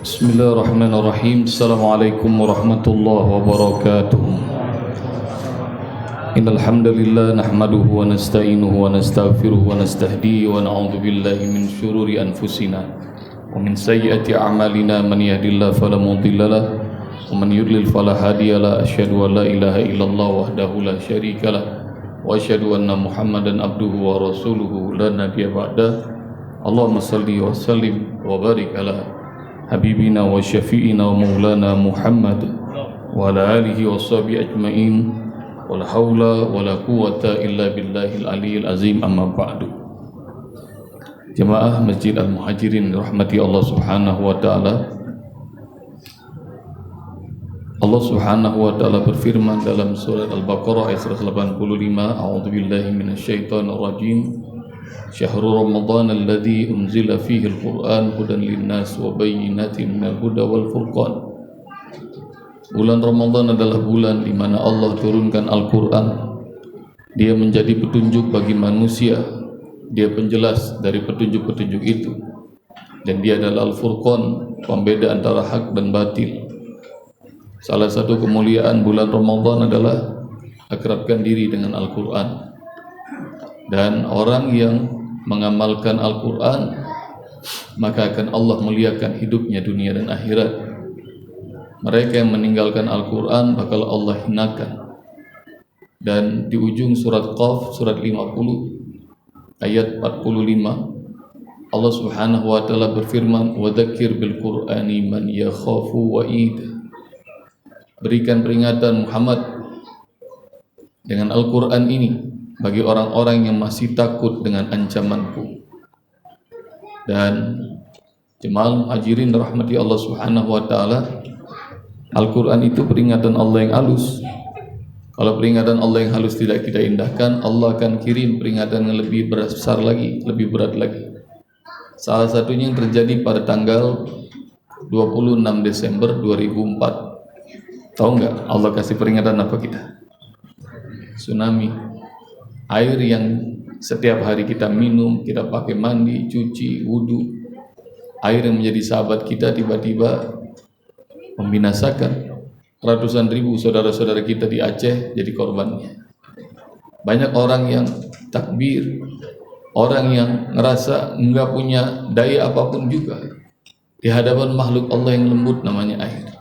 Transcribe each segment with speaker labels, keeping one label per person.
Speaker 1: Bismillahirrahmanirrahim. Assalamualaikum warahmatullahi wabarakatuh. Innal hamdalillah nahmaduhu wa nasta'inuhu wa nastaghfiruhu wa nastahdihi wa na'udzu billahi min shururi anfusina wa min sayyiati a'malina man yahdihillahu fala mudilla lahu wa man yudlil fala hadiya lahu. Asyhadu an la ilaha illallah wahdahu la syarika lahu wa asyhadu anna Muhammadan abduhu wa rasuluhu la nabiyya ba'da. Allahumma shalli wa sallim wa barik ala habibina wa syafi'ina wa maulana Muhammad wa ala alihi wa sahbihi ajma'in. Wala haula wala quwwata illa billahil aliyil azim. Amma ba'du. Jemaah Masjid Al-Muhajirin rahmati Allah subhanahu wa ta'ala. Allah subhanahu wa ta'ala berfirman dalam surat Al-Baqarah ayat 185, a'udzu billahi minasyaitonir rajim. Syahrul Ramadan alladzi unzila fihi al-Qur'an hudan linnas wa bayyinatin minal huda wal furqan. Bulan Ramadan adalah bulan di mana Allah turunkan Al-Qur'an. Dia menjadi petunjuk bagi manusia. Dia penjelas dari petunjuk-petunjuk itu. Dan dia adalah Al-Furqan, pembeda antara hak dan batil. Salah satu kemuliaan bulan Ramadan adalah akrabkan diri dengan Al-Qur'an. Dan orang yang mengamalkan Al-Quran, maka akan Allah muliakan hidupnya dunia dan akhirat. Mereka yang meninggalkan Al-Quran bakal Allah hinakan. Dan di ujung surat Qaf, surat 50 ayat 45, Allah subhanahu wa ta'ala berfirman, وَذَكِّرْ بِالْقُرْآنِ مَنْ يَخَافُ وَإِيدَ. Berikan peringatan Muhammad dengan Al-Quran ini bagi orang-orang yang masih takut dengan ancamanku. Dan jemaah Muhajirin rahmati Allah subhanahu wa ta'ala, Al-Quran itu peringatan Allah yang halus. Kalau peringatan Allah yang halus tidak kita indahkan, Allah akan kirim peringatan yang lebih besar lagi, lebih berat lagi. Salah satunya yang terjadi pada tanggal 26 Desember 2004. Tahu nggak Allah kasih peringatan apa kita? Tsunami. Air yang setiap hari kita minum, kita pakai mandi, cuci, wudu. Air yang menjadi sahabat kita tiba-tiba membinasakan. Ratusan ribu saudara-saudara kita di Aceh jadi korbannya. Banyak orang yang takbir, orang yang ngerasa enggak punya daya apapun juga di hadapan makhluk Allah yang lembut namanya air.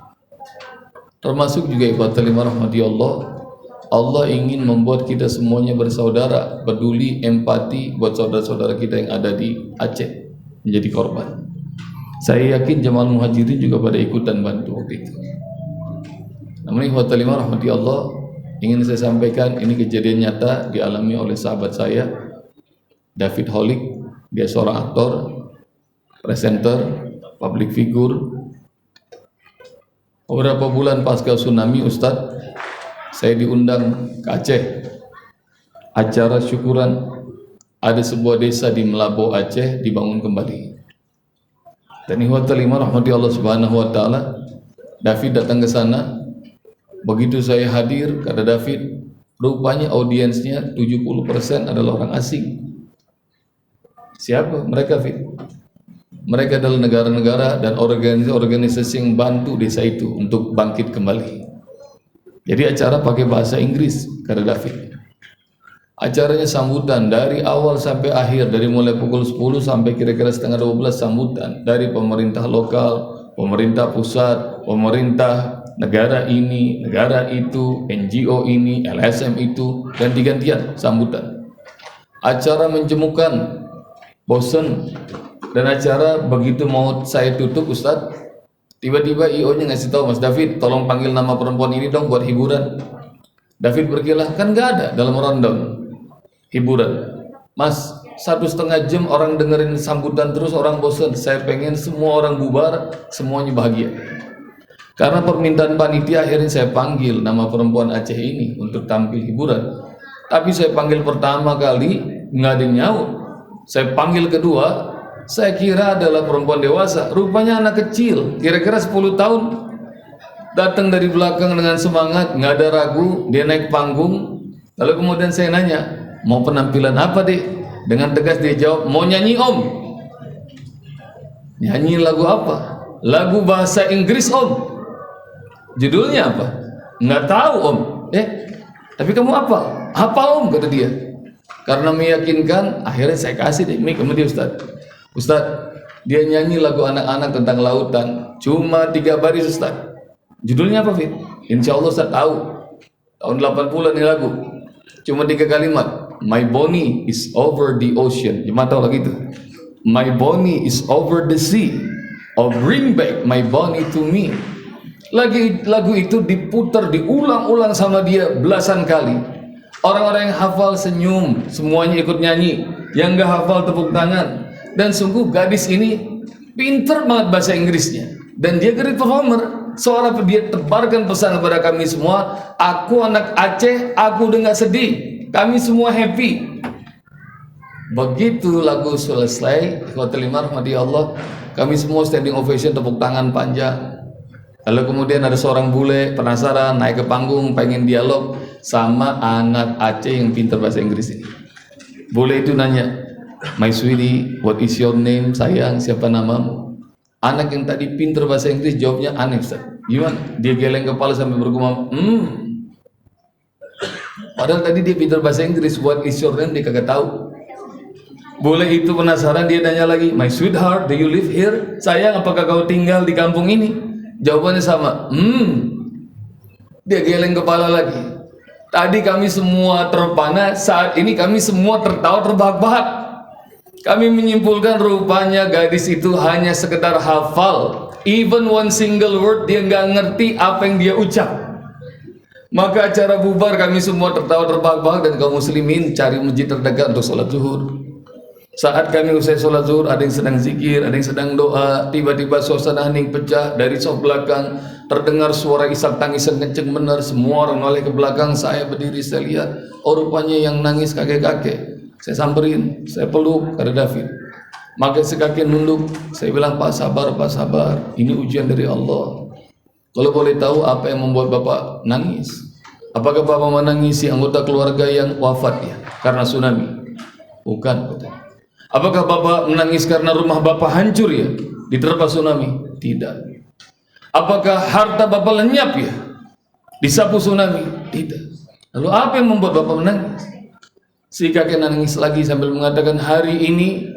Speaker 1: Termasuk juga ibadah lima rahmati Allah. Allah ingin membuat kita semuanya bersaudara, peduli, empati buat saudara-saudara kita yang ada di Aceh menjadi korban. Saya yakin jemaah Muhajirin juga pada ikutan bantu waktu itu. Namun ikhwatal lima rahmati Allah, ingin saya sampaikan ini kejadian nyata dialami oleh sahabat saya David Holik. Dia seorang aktor, presenter, public figure. Beberapa bulan pasca tsunami, Ustadz, saya diundang ke Aceh, acara syukuran. Ada sebuah desa di Melabo Aceh dibangun kembali. Dan ikhwatal iman rahmati Allah subhanahu wa ta'ala, David datang ke sana. Begitu saya hadir, kata David, rupanya audiensnya 70% adalah orang asing. Siapa mereka, Fit? Mereka adalah negara-negara dan organisasi-organisasi yang bantu desa itu untuk bangkit kembali. Jadi acara pakai bahasa Inggris, kata David. Acaranya sambutan dari awal sampai akhir, dari mulai pukul 10 sampai kira-kira setengah 12 sambutan dari pemerintah lokal, pemerintah pusat, pemerintah negara ini, negara itu, NGO ini, LSM itu, dan ganti-gantian sambutan. Acara menjemukan, bosen, dan acara begitu mau saya tutup, Ustadz, tiba-tiba IO-nya ngasih tahu, Mas David, tolong panggil nama perempuan ini dong buat hiburan. David berkilah, kan nggak ada dalam rundown hiburan. Mas, 1,5 jam orang dengerin sambutan terus, orang bosan. Saya pengen semua orang bubar, semuanya bahagia. Karena permintaan panitia, akhirnya saya panggil nama perempuan Aceh ini untuk tampil hiburan. Tapi saya panggil pertama kali, nggak ada yang nyaut. Saya panggil kedua, saya kira adalah perempuan dewasa, rupanya anak kecil, kira-kira 10 tahun. Datang dari belakang dengan semangat, nggak ada ragu, dia naik panggung. Lalu kemudian saya nanya, mau penampilan apa dek? Dengan tegas dia jawab, mau nyanyi om. Nyanyi lagu apa? Lagu bahasa Inggris om. Judulnya apa? Nggak tahu om. Tapi kamu apa? Apa om? Kata dia. Karena meyakinkan, akhirnya saya kasih deh mic sama dia, Ustaz, dia nyanyi lagu anak-anak tentang lautan, cuma 3 baris Ustaz. Judulnya apa Fit? Insya Allah Ustaz tahu. Tahun 80-an ini lagu, cuma 3 kalimat. My bonnie is over the ocean. Cuma tahu lagi itu. My bonnie is over the sea. Oh bring back my bonnie to me. Lagu itu diputar, diulang-ulang sama dia belasan kali. Orang-orang yang hafal senyum, semuanya ikut nyanyi. Yang gak hafal tepuk tangan. Dan sungguh gadis ini pinter banget bahasa Inggrisnya. Dan dia great performer. Seorang dia tebarkan pesan kepada kami semua. Aku anak Aceh, aku udah gak sedih. Kami semua happy. Begitu lagu selesai, ikhwatul iman rahmati Allah, kami semua standing ovation, tepuk tangan panjang. Lalu kemudian ada seorang bule penasaran naik ke panggung pengen dialog sama anak Aceh yang pintar bahasa Inggris ini. Bule itu nanya, my sweetie, what is your name? Sayang, siapa namamu? Anak yang tadi pintar bahasa Inggris jawabnya aneh, Ustaz. Gimana? Dia geleng kepala sampai bergumam, Padahal tadi dia pintar bahasa Inggris, what is your name? Dia kagak tahu. Bule itu penasaran, dia nanya lagi, my sweetheart, do you live here? Sayang, apakah kau tinggal di kampung ini? Jawabannya sama, Dia geleng kepala lagi. Tadi kami semua terpana, saat ini kami semua tertawa terbahak-bahak. Kami menyimpulkan rupanya gadis itu hanya sekedar hafal. Even one single word dia nggak ngerti apa yang dia ucap. Maka acara bubar kami semua tertawa terbahak-bahak dan kaum muslimin cari masjid terdekat untuk sholat zuhur. Saat kami usai sholat zuhur, ada yang sedang zikir, ada yang sedang doa. Tiba-tiba suasana hening pecah. Dari soft belakang terdengar suara isak tangisan kenceng benar. Semua orang noleh ke belakang. Saya berdiri, saya lihat, oh rupanya yang nangis kakek-kakek. Saya samperin, saya peluk, kata David. Maka si kakek nunduk. Saya bilang, Pak sabar, Pak sabar, ini ujian dari Allah. Kalau boleh tahu apa yang membuat Bapak nangis? Apakah Bapak menangisi anggota keluarga yang wafat ya karena tsunami? Bukan, katanya. Apakah Bapak menangis karena rumah Bapak hancur ya diterpa tsunami? Tidak. Apakah harta Bapak lenyap ya disapu tsunami? Tidak. Lalu apa yang membuat Bapak menangis? Si kakek nangis lagi sambil mengatakan, hari ini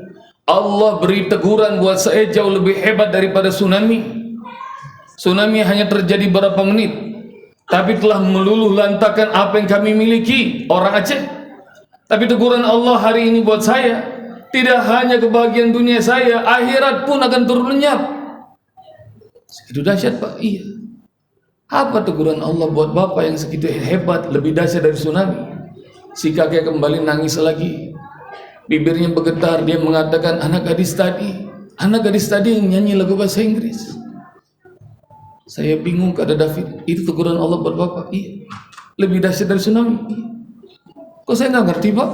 Speaker 1: Allah beri teguran buat saya jauh lebih hebat daripada tsunami. Tsunami hanya terjadi beberapa menit, tapi telah meluluh lantakan apa yang kami miliki, orang Aceh. Tapi teguran Allah hari ini buat saya, tidak hanya kebahagiaan dunia saya, akhirat pun akan turun lenyap. Segitu dahsyat Pak? Iya. Apa teguran Allah buat Bapak yang segitu hebat, lebih dahsyat dari tsunami? Si kakek kembali nangis lagi. Bibirnya bergetar, dia mengatakan, anak gadis tadi yang nyanyi lagu bahasa Inggris. Saya bingung, kata David, itu teguran Allah buat Bapak? Iya. Lebih dahsyat dari tsunami? Iya. Kok saya nggak ngerti Pak?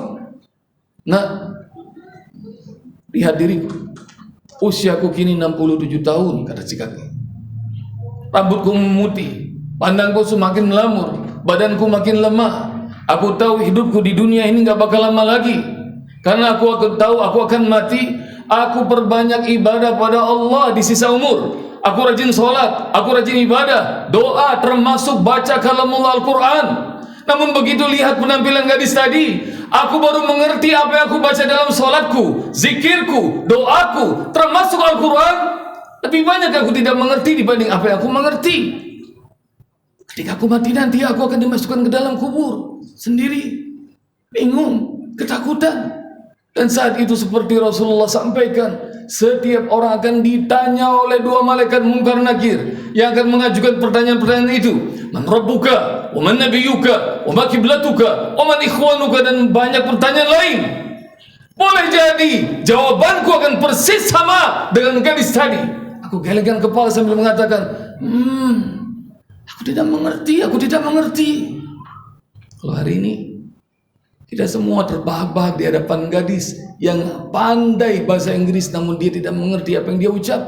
Speaker 1: Nah, lihat diriku, usiaku kini 67 tahun, kata si kakek. Rambutku memutih, pandangku semakin melamur, badanku makin lemah. Aku tahu hidupku di dunia ini gak bakal lama lagi, karena aku tahu aku akan mati. Aku perbanyak ibadah pada Allah di sisa umur. Aku rajin sholat, aku rajin ibadah, doa, termasuk baca kalamullah Al-Quran. Namun begitu lihat penampilan gadis tadi, aku baru mengerti apa yang aku baca dalam sholatku, zikirku, doaku, termasuk Al-Quran. Lebih banyak aku tidak mengerti dibanding apa yang aku mengerti. Ketika aku mati nanti, aku akan dimasukkan ke dalam kubur sendiri, bingung, ketakutan. Dan saat itu seperti Rasulullah sampaikan, setiap orang akan ditanya oleh 2 malaikat Munkar Nakir yang akan mengajukan pertanyaan-pertanyaan itu. Man rabbuka, wa man nabiyuka, wa ma kiblatuka, wa man ikhwanuka, dan banyak pertanyaan lain. Boleh jadi jawabanku akan persis sama dengan gadis tadi. Aku gelengkan kepala sambil mengatakan, aku tidak mengerti. Kalau hari ini kita semua terbahak-bahak di hadapan gadis yang pandai bahasa Inggris namun dia tidak mengerti apa yang dia ucap.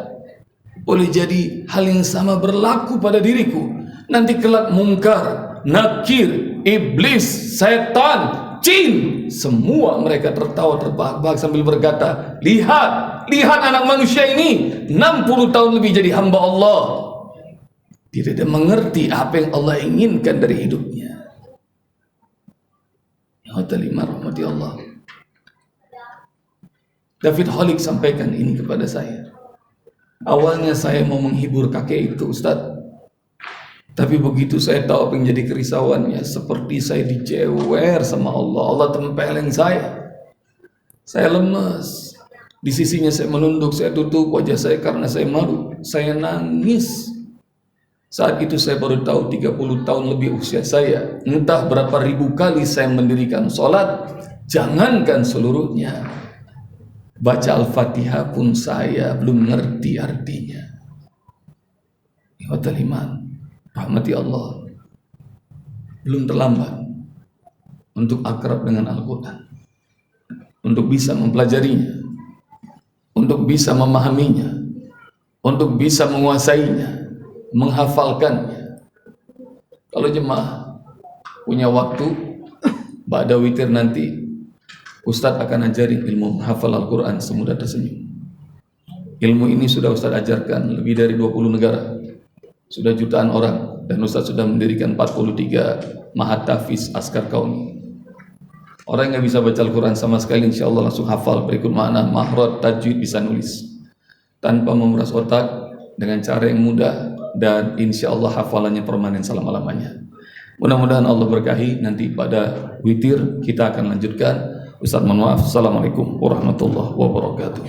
Speaker 1: Boleh jadi hal yang sama berlaku pada diriku. Nanti kelak Munkar, Nakir, Iblis, Setan, jin, semua mereka tertawa terbahak-bahak sambil berkata, lihat anak manusia ini 60 tahun lebih jadi hamba Allah. Dia tidak mengerti apa yang Allah inginkan dari hidupnya. Ya rahmati Allah. David Holik sampaikan ini kepada saya. Awalnya saya mau menghibur kakek itu, Ustadz. Tapi begitu saya tahu apa yang jadi kerisauannya, seperti saya dijewer sama Allah. Allah tempeleng saya. Saya lemas. Di sisinya saya menunduk, saya tutup wajah saya karena saya malu. Saya nangis. Saat itu saya baru tahu 30 tahun lebih usia saya. Entah berapa ribu kali saya mendirikan sholat. Jangankan seluruhnya. Baca Al-Fatihah pun saya belum ngerti artinya. Ikhwatal iman, rahmati Allah. Belum terlambat untuk akrab dengan Al-Quran, untuk bisa mempelajarinya, untuk bisa memahaminya, untuk bisa menguasainya, menghafalkannya. Kalau jemaah punya waktu, ba'da witir nanti Ustadz akan ajarin ilmu menghafal Al-Quran semudah tersenyum. Ilmu ini sudah Ustadz ajarkan lebih dari 20 negara, sudah jutaan orang, dan Ustadz sudah mendirikan 43 Mahat Tahfiz Askar Kauni. Orang yang gak bisa baca Al-Quran sama sekali, insya Allah langsung hafal berikut makna, mahrot, tajwid, bisa nulis tanpa memeras otak, dengan cara yang mudah, dan insya Allah hafalannya permanen selama-lamanya. Mudah-mudahan Allah berkahi. Nanti pada witir kita akan lanjutkan. Ustaz, mohon maaf. Assalamualaikum warahmatullahi wabarakatuh.